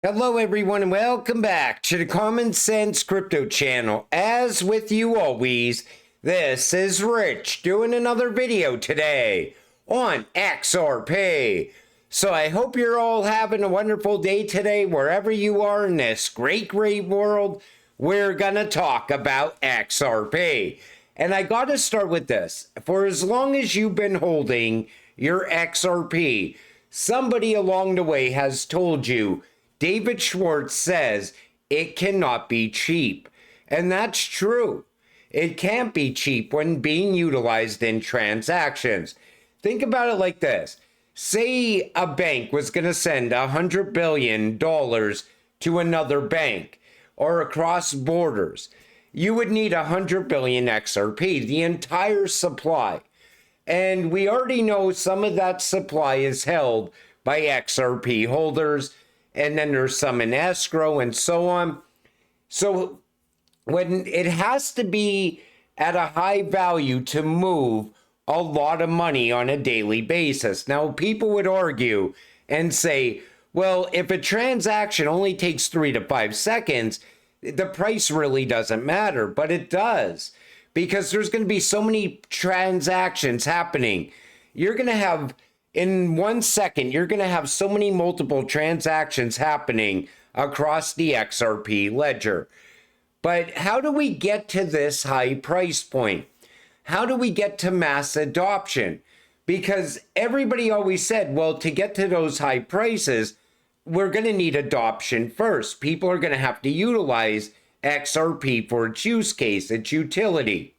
Hello everyone and welcome back to the Common Sense Crypto channel. As with you always, this is Rich doing another video today on XRP. So I hope you're all having a wonderful day today wherever you are in this great world. We're gonna talk about XRP. And I gotta start with this. For as long as you've been holding your XRP, somebody along the way has told you David Schwartz says it cannot be cheap. And that's true. It can't be cheap when being utilized in transactions. Think about it like this. Say a bank was going to send $100 billion to another bank or across borders. You would need 100 billion XRP, the entire supply. And we already know some of that supply is held by XRP holders, and then there's some in escrow and so on. So when it has to be at a high value to move a lot of money on a daily basis. Now, people would argue and say, well, if a transaction only takes 3 to 5 seconds, the price really doesn't matter, but it does, because there's going to be so many transactions happening. You're going to have, in 1 second, you're going to have so many multiple transactions happening across the XRP ledger. But how do we get to this high price point? How do we get to mass adoption? Because everybody always said, well, to get to those high prices, we're going to need adoption first. People are going to have to utilize XRP for its use case, its utility.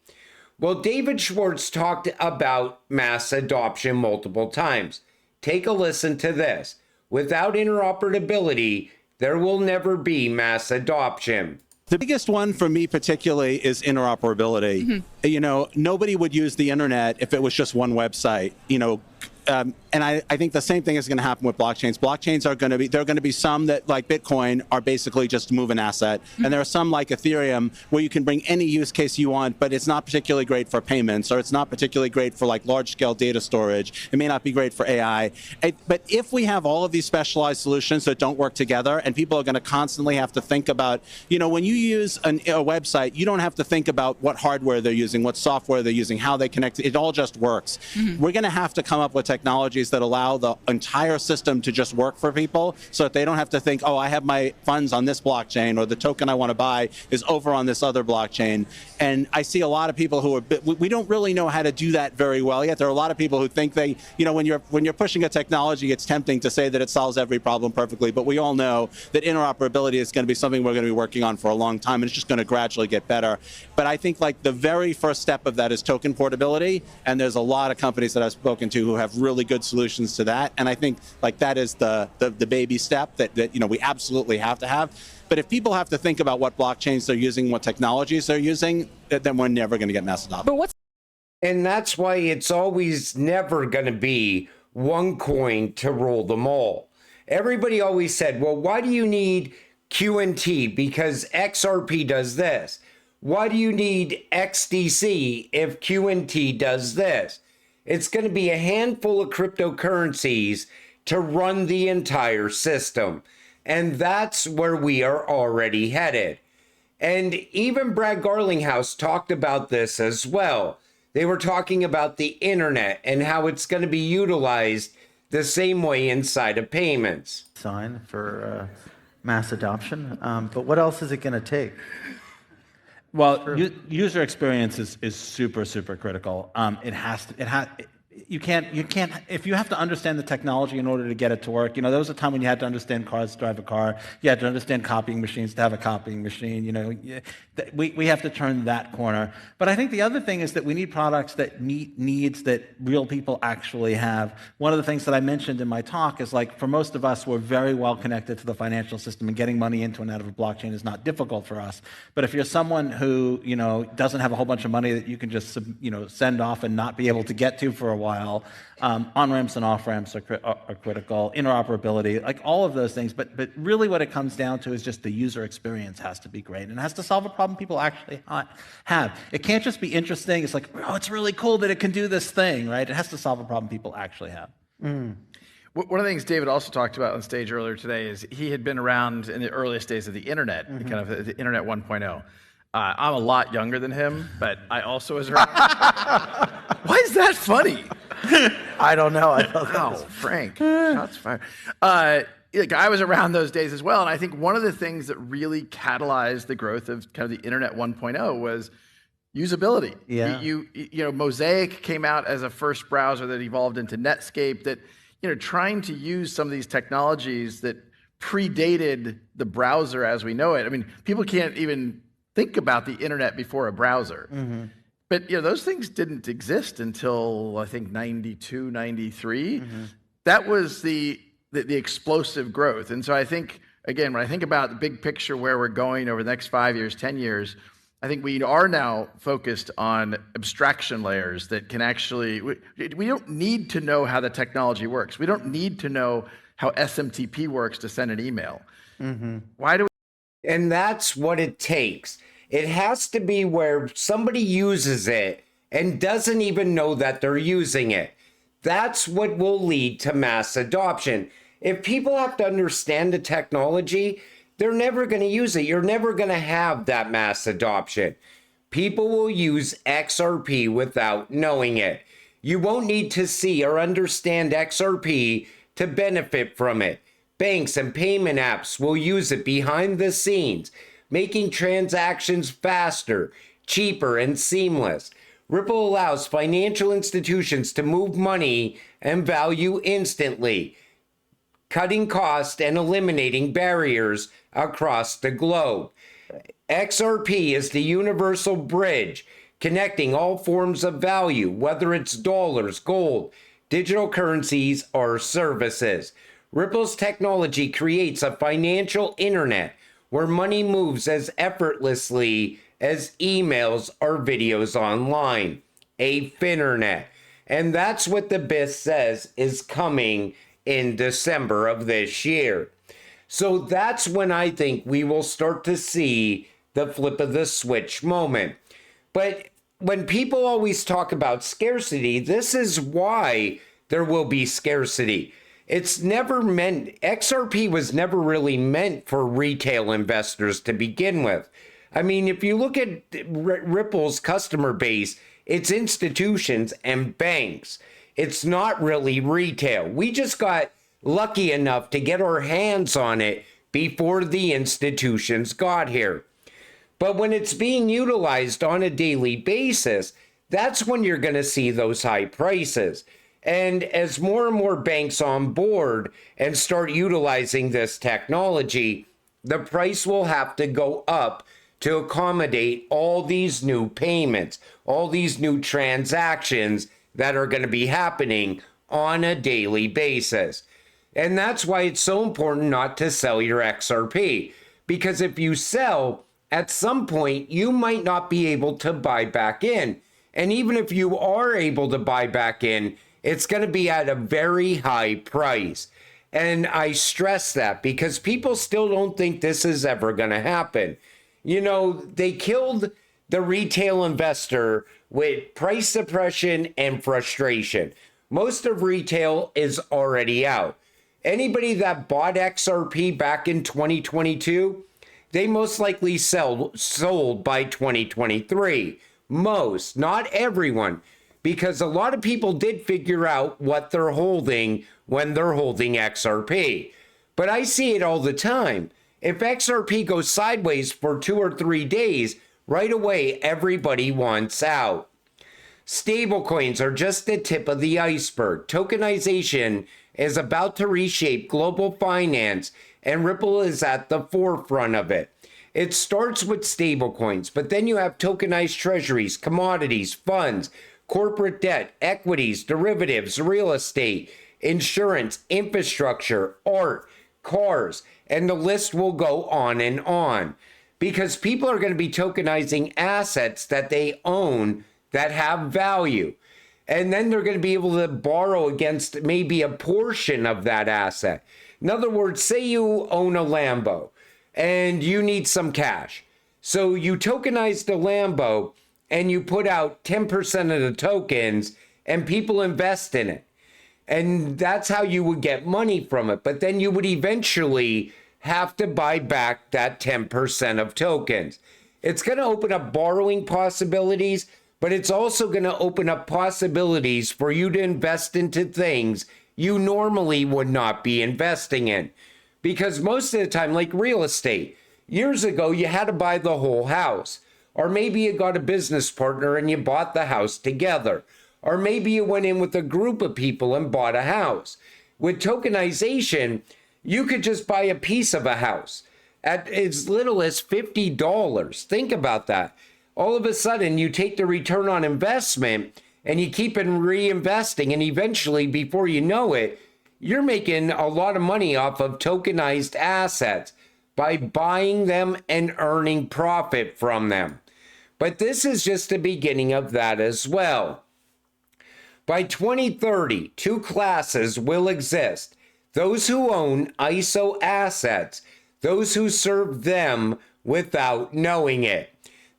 Well, David Schwartz talked about mass adoption multiple times. Take a listen to this. Without interoperability, there will never be mass adoption. The biggest one for me particularly is interoperability. Mm-hmm. You know, nobody would use the internet if it was just one website, you know. And I think the same thing is going to happen with blockchains. Blockchains are going to be, there are going to be some that, like Bitcoin, are basically just move an asset. Mm-hmm. And there are some like Ethereum where you can bring any use case you want, but it's not particularly great for payments, or it's not particularly great for like large scale data storage. It may not be great for AI. But if we have all of these specialized solutions that don't work together, and people are going to constantly have to think about, you know, when you use a website, you don't have to think about what hardware they're using, what software they're using, how they connect. It all just works. Mm-hmm. We're going to have to come up with technologies that allow the entire system to just work for people, so that they don't have to think, oh, I have my funds on this blockchain, or the token I want to buy is over on this other blockchain. And I see a lot of people who are, we don't really know how to do that very well yet. There are a lot of people who think they, you know, when you're pushing a technology, it's tempting to say that it solves every problem perfectly, but we all know that interoperability is going to be something we're going to be working on for a long time, and it's just going to gradually get better. But I think like the very first step of that is token portability, and there's a lot of companies that I've spoken to who have really good solutions to that. And I think like that is the baby step that you know, we absolutely have to have. But if people have to think about what blockchains they're using, what technologies they're using, then we're never going to get mass adoption. And that's why it's always never going to be one coin to rule them all. Everybody always said, well, why do you need QNT? Because XRP does this. Why do you need XDC if QNT does this? It's going to be a handful of cryptocurrencies to run the entire system. And that's where we are already headed. And even Brad Garlinghouse talked about this as well. They were talking about the internet and how it's going to be utilized the same way inside of payments. Sign for mass adoption, but what else is it going to take? Well, user experience is super critical. You can't, if you have to understand the technology in order to get it to work, you know, there was a time when you had to understand cars to drive a car, you had to understand copying machines to have a copying machine, you know, we have to turn that corner. But I think the other thing is that we need products that meet needs that real people actually have. One of the things that I mentioned in my talk is, like, for most of us, we're very well connected to the financial system, and getting money into and out of a blockchain is not difficult for us. But if you're someone who, you know, doesn't have a whole bunch of money that you can just, you know, send off and not be able to get to for a while, on-ramps and off-ramps are critical, interoperability, like all of those things. But really what it comes down to is just the user experience has to be great, and it has to solve a problem people actually have. It can't just be interesting. It's like, oh, it's really cool that it can do this thing, right? It has to solve a problem people actually have. One of the things David also talked about on stage earlier today is he had been around in the earliest days of the internet, kind of the internet 1.0. I'm a lot younger than him, but I also was around. Why is that funny? I don't know. I thought that Wow, was Frank, shots fired. Like I was around those days as well, and I think one of the things that really catalyzed the growth of kind of the internet 1.0 was usability. Yeah. You know, Mosaic came out as a first browser that evolved into Netscape. That, you know, trying to use some of these technologies that predated the browser as we know it. I mean, people can't even think about the internet before a browser. But, you know, those things didn't exist until I think 92, 93. That was the explosive growth. And so I think, again, when I think about the big picture where we're going over the next 5 years, 10 years, I think we are now focused on abstraction layers that can actually, we don't need to know how the technology works. We don't need to know how SMTP works to send an email. Why do we? And that's what it takes. It has to be where somebody uses it and doesn't even know that they're using it. That's what will lead to mass adoption. If people have to understand the technology, they're never going to use it. You're never going to have that mass adoption. People will use XRP without knowing it. You won't need to see or understand XRP to benefit from it. Banks and payment apps will use it behind the scenes, making transactions faster, cheaper, and seamless. Ripple allows financial institutions to move money and value instantly, cutting costs and eliminating barriers across the globe. XRP is the universal bridge connecting all forms of value, whether it's dollars, gold, digital currencies, or services. Ripple's technology creates a financial internet where money moves as effortlessly as emails or videos online, a Finternet. And that's what the BIS says is coming in December of this year. So that's when I think we will start to see the flip of the switch moment. But when people always talk about scarcity, this is why there will be scarcity. It's never meant, XRP was never really meant for retail investors to begin with. I mean, if you look at Ripple's customer base, it's institutions and banks. It's not really retail. We just got lucky enough to get our hands on it before the institutions got here. But when it's being utilized on a daily basis, that's when you're going to see those high prices. And as more and more banks on board and start utilizing this technology, the price will have to go up to accommodate all these new payments, all these new transactions that are going to be happening on a daily basis. And that's why it's so important not to sell your XRP. Because if you sell, at some point, you might not be able to buy back in. And even if you are able to buy back in, it's going to be at a very high price. And I stress that because people still don't think this is ever going to happen. You know, they killed the retail investor with price suppression and frustration. Most of retail is already out. Anybody that bought XRP back in 2022, they most likely sold by 2023. Most, not everyone, because a lot of people did figure out what they're holding when they're holding XRP. But I see it all the time. If XRP goes sideways for 2 or 3 days, right away everybody wants out. Stablecoins are just the tip of the iceberg. Tokenization is about to reshape global finance, and Ripple is at the forefront of it. It starts with stablecoins, but then you have tokenized treasuries, commodities, funds, corporate debt, equities, derivatives, real estate, insurance, infrastructure, art, cars, and the list will go on because people are going to be tokenizing assets that they own that have value. And then they're going to be able to borrow against maybe a portion of that asset. In other words, say you own a Lambo and you need some cash. So you tokenize the Lambo and you put out 10% of the tokens and people invest in it. And that's how you would get money from it. But then you would eventually have to buy back that 10% of tokens. It's going to open up borrowing possibilities, but it's also going to open up possibilities for you to invest into things you normally would not be investing in. Because most of the time, like real estate, years ago, you had to buy the whole house. Or maybe you got a business partner and you bought the house together. Or maybe you went in with a group of people and bought a house. With tokenization, you could just buy a piece of a house at as little as $50. Think about that. All of a sudden, you take the return on investment and you keep on reinvesting. And eventually, before you know it, you're making a lot of money off of tokenized assets by buying them and earning profit from them. But this is just the beginning of that as well. By 2030, two classes will exist: those who own ISO assets, those who serve them without knowing it.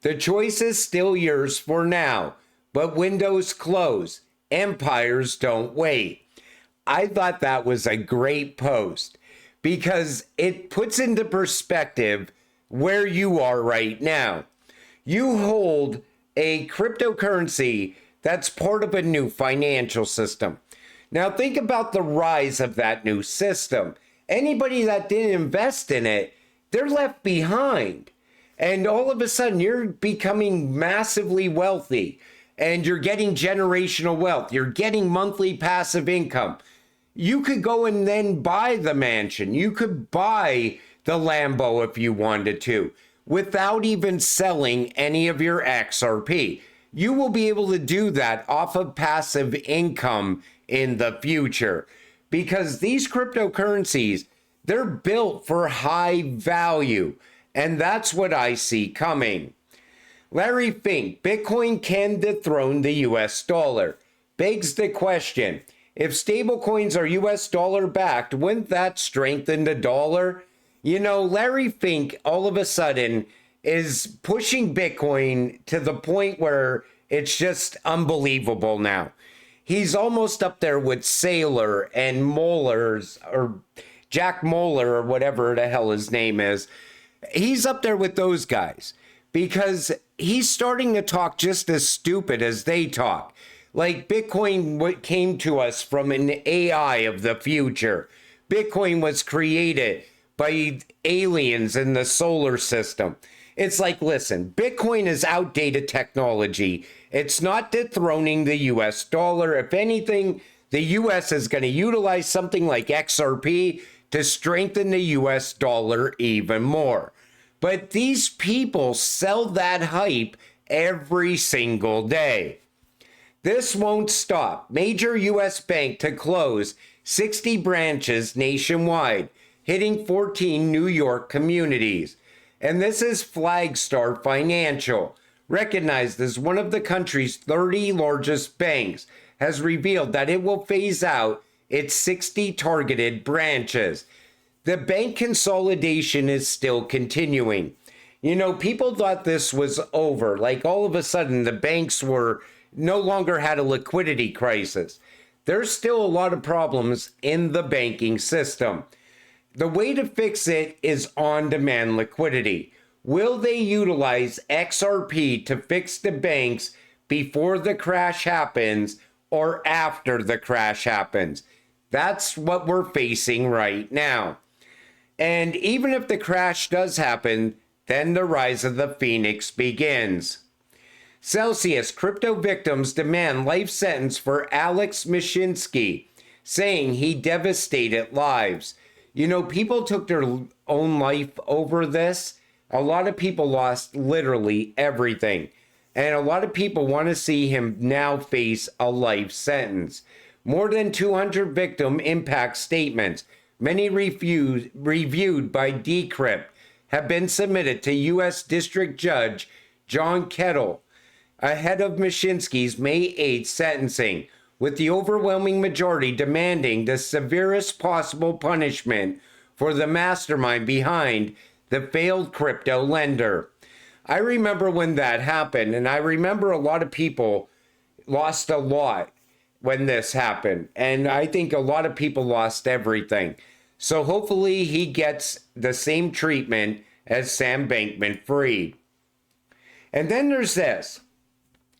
The choice is still yours for now, but windows close, empires don't wait. I thought that was a great post because it puts into perspective where you are right now. You hold a cryptocurrency that's part of a new financial system. Now think about the rise of that new system. Anybody that didn't invest in it, they're left behind. And all of a sudden you're becoming massively wealthy and you're getting generational wealth. You're getting monthly passive income. You could go and then buy the mansion. You could buy the Lambo if you wanted to without even selling any of your XRP. You will be able to do that off of passive income in the future because these cryptocurrencies, they're built for high value. And that's what I see coming. Larry Fink, Bitcoin can dethrone the US dollar. Begs the question, if stablecoins are US dollar backed, wouldn't that strengthen the dollar? You know, Larry Fink all of a sudden is pushing Bitcoin to the point where it's just unbelievable now. He's almost up there with Saylor and Mollers, or Jack Moller, or whatever the hell his name is. He's up there with those guys because he's starting to talk just as stupid as they talk. Like Bitcoin came to us from an AI of the future. Bitcoin was created by aliens in the solar system. It's like, listen, Bitcoin is outdated technology. It's not dethroning the US dollar. If anything, the US is going to utilize something like XRP to strengthen the US dollar even more. But these people sell that hype every single day. This won't stop. Major US bank to close 60 branches nationwide, hitting 14 New York communities. And this is Flagstar Financial, recognized as one of the country's 30 largest banks, has revealed that it will phase out its 60 targeted branches. The bank consolidation is still continuing. You know, people thought this was over. Like all of a sudden the banks were no longer had a liquidity crisis. There's still a lot of problems in the banking system. The way to fix it is on-demand liquidity. Will they utilize XRP to fix the banks before the crash happens or after the crash happens? That's what we're facing right now. And even if the crash does happen, then the rise of the phoenix begins. Celsius crypto victims demand life sentence for Alex Mashinsky, saying he devastated lives. You know, people took their own life over this. A lot of people lost literally everything. And a lot of people want to see him now face a life sentence. More than 200 victim impact statements, many reviewed by Decrypt, have been submitted to U.S. District Judge John Kettle ahead of Mashinsky's May 8th sentencing, with the overwhelming majority demanding the severest possible punishment for the mastermind behind the failed crypto lender. I remember when that happened, and I remember a lot of people lost a lot. when this happened. And I think a lot of people lost everything. So hopefully he gets the same treatment as Sam Bankman-Fried. And then there's this.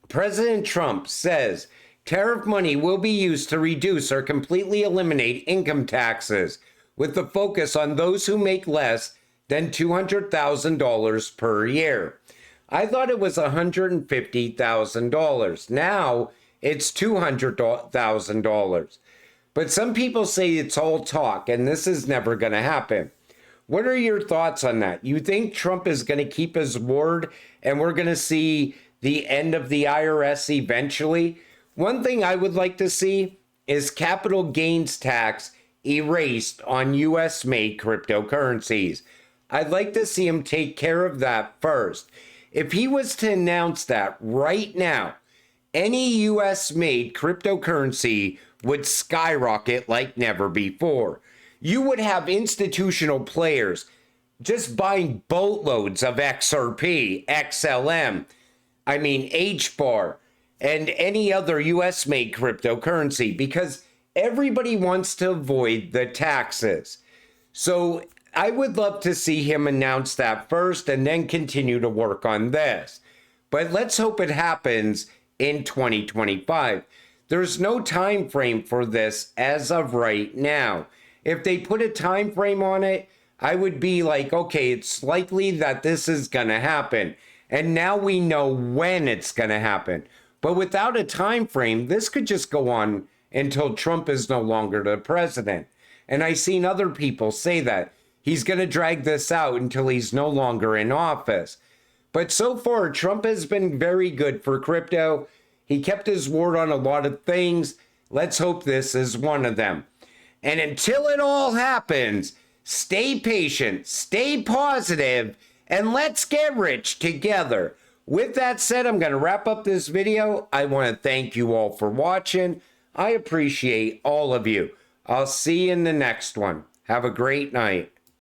President Trump says tariff money will be used to reduce or completely eliminate income taxes, with the focus on those who make less than $200,000 per year. I thought it was $150,000. Now it's $200,000. But some people say it's all talk and this is never going to happen. What are your thoughts on that? You think Trump is going to keep his word and we're going to see the end of the IRS eventually? One thing I would like to see is capital gains tax erased on US made cryptocurrencies. I'd like to see him take care of that first. If he was to announce that right now, any US made cryptocurrency would skyrocket like never before. You would have institutional players just buying boatloads of XRP, XLM, HBAR, and any other US made cryptocurrency because everybody wants to avoid the taxes. So I would love to see him announce that first and then continue to work on this. But let's hope it happens in 2025. There's no time frame for this as of right now. If they put a time frame on it, I would be like, okay, it's likely that this is going to happen. And now we know when it's going to happen. But without a time frame, this could just go on until Trump is no longer the president. And I've seen other people say that. He's going to drag this out until he's no longer in office. But so far, Trump has been very good for crypto. He kept his word on a lot of things. Let's hope this is one of them. And until it all happens, stay patient, stay positive, and let's get rich together. With that said, I'm going to wrap up this video. I want to thank you all for watching. I appreciate all of you. I'll see you in the next one. Have a great night.